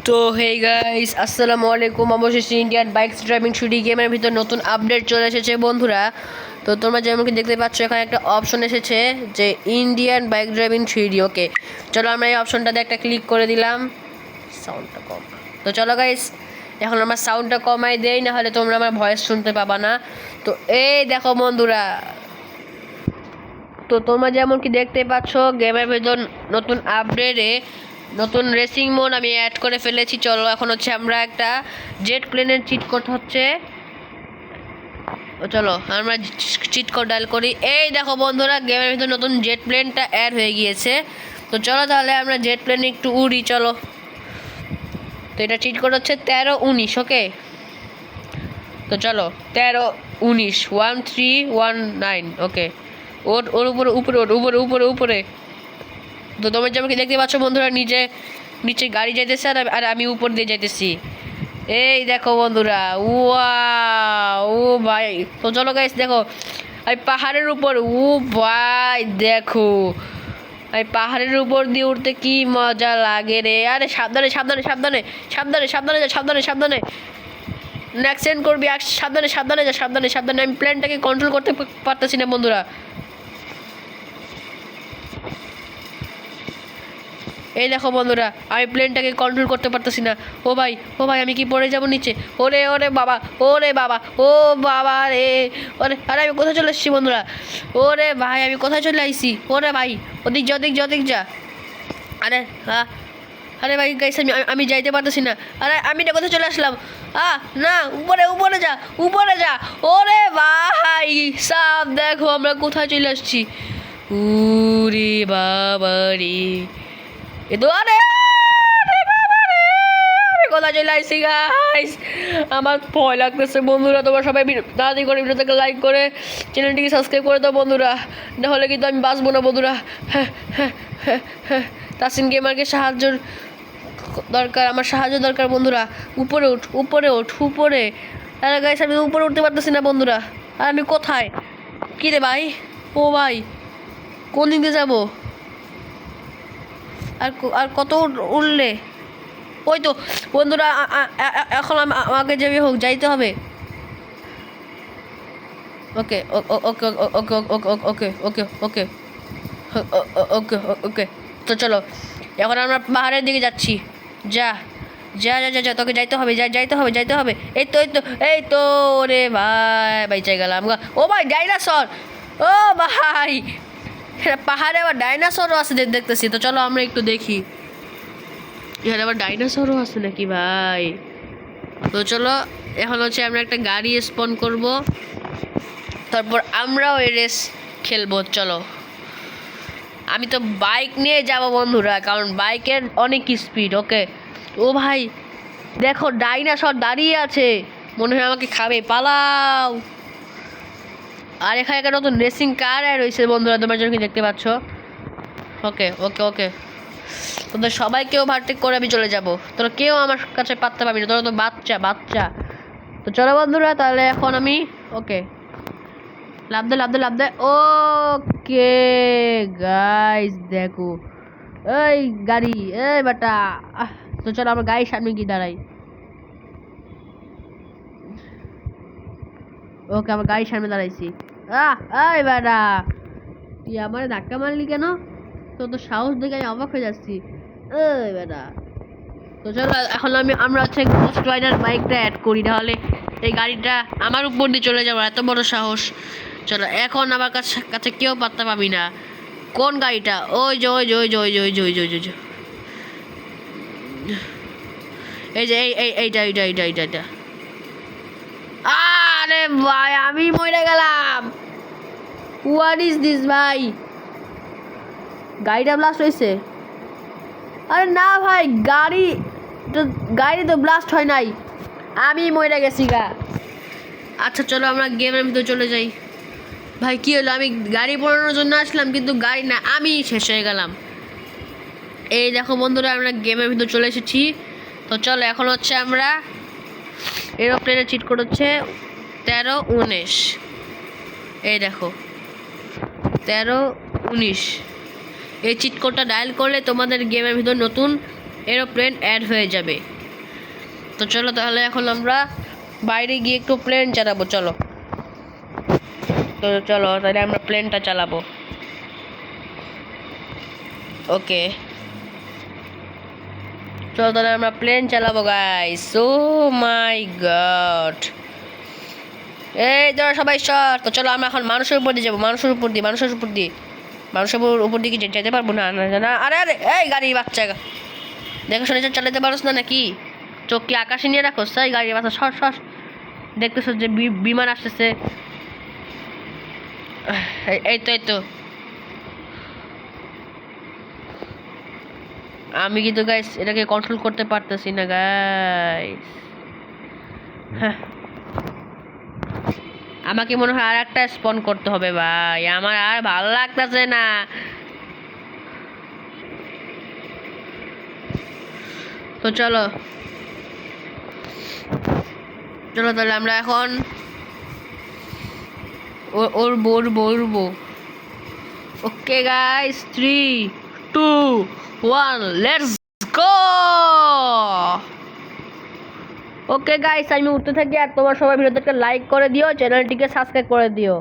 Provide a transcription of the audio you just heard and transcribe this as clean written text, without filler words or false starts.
তো hey guys, আসসালামু আলাইকুম। অবশেষে ইন্ডিয়ান বাইকস ড্রাইভিং থ্রিডি গেমের ভিতর নতুন আপডেট চলে এসেছে বন্ধুরা। তো তোমরা যেমন কি দেখতে পাচ্ছ, এখানে একটা অপশন এসেছে যে ইন্ডিয়ান বাইক ড্রাইভিং থ্রিডি। ওকে, চলো আমরা এই অপশনটাতে একটা ক্লিক করে দিলাম। সাউন্ডটা কম। তো চলো গাইস, এখন আমরা সাউন্ডটা কমাই দেই, না হলে তোমরা আমার ভয়েস শুনতে পাবা না। তো এই দেখো বন্ধুরা, তো তোমরা যেমন কি দেখতে পাচ্ছ গেমের ভিতর নতুন আপডেটে নতুন রেসিং মোড আমি অ্যাড করে ফেলেছি। চলো এখন হচ্ছে আমরা একটা জেট প্লেনের চিট কোড হচ্ছে, চলো আমরা চিট কোড ডায়াল করি। এই দেখো বন্ধুরা, গেমের ভিতর নতুন জেট প্লেনটা অ্যাড হয়ে গিয়েছে। তো চলো তাহলে আমরা জেট প্লেনে একটু উড়ি, চলো। তো এটা চিট কোড হচ্ছে 1319। ওকে, তো চলো 1319 1319। ওকে, ওর ওর উপরে উপরে উপরে উপরে উপরে। তো তোমরা যেমন কি দেখতে পাচ্ছ বন্ধুরা, নিচে গাড়ি যাইতেছে আর আমি উপর দিয়ে যাইতেছি। এই দেখো বন্ধুরা, ও ভাই। তো চলো গাইস, দেখো আমি পাহাড়ের উপর, ভাই দেখো আমি পাহাড়ের উপর দিয়ে উঠতে কি মজা লাগে রে। আরে সাবধানে সাবধানে সাবধানে সাবধানে সাবধানে যা, সাবধানে সাবধানে অ্যাক্সিডেন্ট করবি। সাবধানে সাবধানে যা, সাবধানে সাবধানে। আমি প্লেনটাকে কন্ট্রোল করতে পারতেছি না বন্ধুরা। এই দেখো বন্ধুরা, আমি প্লেনটাকে কন্ট্রোল করতে পারতেছি না। ও ভাই, ও ভাই, আমি কি পড়ে যাবো নিচে? ওরে ওরে বাবা, ওরে বাবা, ও বাবা রে। ওরে, আরে আমি কোথায় চলে এসেছি বন্ধুরা? ওরে ভাই, আমি কোথায় চলে আসছি? ওরে ভাই, ওদিক যা, ওদিক যা, ওদিক যা। আরে হ্যাঁ, আরে ভাই গাইস, আমি যাইতে পারতেছি না। আরে আমি এটা কোথায় চলে আসলাম? না, উপরে উপরে যা, উপরে যা। ওরে ভাই সাব, দেখো আমরা কোথায় চলে আসছি। উরে বাবা রে, এ তো আরে আমি কোথায় চলে আসছি গাইস। আমার ভয় লাগতেছে বন্ধুরা। তোমরা সবাই তাড়াতাড়ি করে ভিডিওটাকে লাইক করে চ্যানেলটিকে সাবস্ক্রাইব করে দাও বন্ধুরা, নাহলে কিন্তু আমি বাঁচবো না বন্ধুরা। তাসিন গেমারকে সাহায্য দরকার, আমার সাহায্য দরকার বন্ধুরা। উপরে উঠ, উপরে উঠ, উপরে। আরে গাইস, আমি উপরে উঠতে পারতেছি না বন্ধুরা। আর আমি কোথায়? কী রে ভাই, ও ভাই, কোন দিক দিয়ে যাবো? আর কত উঠলে? ওই তো বন্ধুরা, এখন আমাকে যে হোক যাইতে হবে। ওকে ওকে ওকে ওকে ওকে ওকে ওকে ওকে। তো চলো এখন আমরা পাহাড়ের দিকে যাচ্ছি। যা যা যা যা যা, তোকে যাইতে হবে, যাইতে হবে, যাইতে হবে। এই তো এই তো এই তো, রে ভাই বাইচে গেলাম। ও ভাই, ডাইনোসর! ও ভাই, পাহাড়ে আবার ডাইনোসরও আছে দেখতেছি। তো চলো আমরা একটু দেখি, এখানে আবার ডাইনোসরও আছে নাকি ভাই। তো চলো এখন হচ্ছে আমরা একটা গাড়ি স্পন করব, তারপর আমরাও এই রেস খেলবো। চলো, আমি তো বাইক নিয়ে যাব বন্ধুরা, কারণ বাইকের অনেক স্পিড। ওকে, ও ভাই দেখো ডাইনোসর দাঁড়িয়ে আছে, মনে হয় আমাকে খাবে, পালাও। আর এখানে একটা নতুন রেসিং কার রয়েছে বন্ধুরা, তোমরা যেন কি দেখতে পাচ্ছ। ওকে ওকে ওকে, তোদের সবাইকেও ওভারটেক করে আমি চলে যাব। তোরা কেউ আমার কাছে পাত্তা পাবি না, তোরা তো বাচ্চা বাচ্চা। তো চলো বন্ধুরা, তাহলে এখন আমি ওকে লাভ দে লাভ দে লাভ দে। ওকে গাইস দেখো, এই গাড়ি, এই বেটা। তো চলো আমরা গাড়ির সামনে গিয়ে দাঁড়াই। ওকে, আমার গাড়ির সামনে দাঁড়াইছি। এই বেটা, তুই আমার ধাক্কা মারলি কেন? তো সাহস দেখে আমি অবাক হয়ে যাচ্ছি। এই বেটা, তো চলো এখন আমরা হচ্ছে গোস্ট রাইডার বাইকটা অ্যাড করি, তাহলে এই গাড়িটা আমার উপর দিয়ে চলে যাবো, এত বড় সাহস। চলো এখন আমার কাছে কেউ পাত্তা পাবি না। কোন গাড়িটা? ওই যে ওই যে ওই যে ওই যে ওই যে ওই যে ওই যে এই যে এইটা এইটা এইটা এইটা এইটা। আরে ভাই, আমি মরে গেলাম। হোয়াট ইজ দিস ভাই? গাড়িটা ব্লাস্ট হয়েছে? আরে না ভাই, গাড়ি তো ব্লাস্ট হয় নাই, আমি মরে গেছি গা। আচ্ছা চলো আমরা গেমের ভিতরে চলে যাই। ভাই কি হলো? আমি গাড়ি পড়ানোর জন্য আসলাম, কিন্তু গাড়ি না, আমি শেষ হয়ে গেলাম। এই দেখো বন্ধুরা, আমরা গেমের ভিতর চলে এসেছি। তো চলো এখন হচ্ছে আমরা এরোপ্লেনে চিট কোড হচ্ছে 1319। এই দেখো 1319, এই চিট কোডটা ডায়াল করলে তোমাদের গেমের ভিতর নতুন এরোপ্লেন অ্যাড হয়ে যাবে। তো চলো তাহলে এখন আমরা বাইরে গিয়ে একটু প্লেন চালাবো, চলো। তো চলো তাহলে আমরা প্লেনটা চালাবো। ওকে, চলো তাহলে আমরা প্লেন চালাবো গাইস। ও মাই গড, এই ধরো সবাই শট। তো চলো আমরা এখন মানুষের উপর দিয়ে যাবো, মানুষের উপর দিয়ে কি যেতে পারবো না? না আরে আরে, এই গাড়ি বাচ্চা, দেখো শুনে চালাতে পারোস না নাকি? চোখ কি আকাশে নিয়ে রাখো? সেই গাড়ি বাচ্চা শট শট, দেখতেছো যে বিমান আসতেছে। এই তো আমি কিন্তু গাইস এটাকে কন্ট্রোল করতে পারতেছি না গাইস। হ্যাঁ, আমাকে মনে হয় আর একটা স্পন করতে হবে ভাই, আমার আর ভালো লাগতেছে না। তো চলো চলো তাহলে আমরা এখন উড়বো। Okay guys, 3, 2, 1, let's go. Okay guys, আমি উঠতে থাকি আর তোমার সবাই ভিডিওটাকে লাইক করে দিও, চ্যানেলটিকে সাবস্ক্রাইব করে দিও।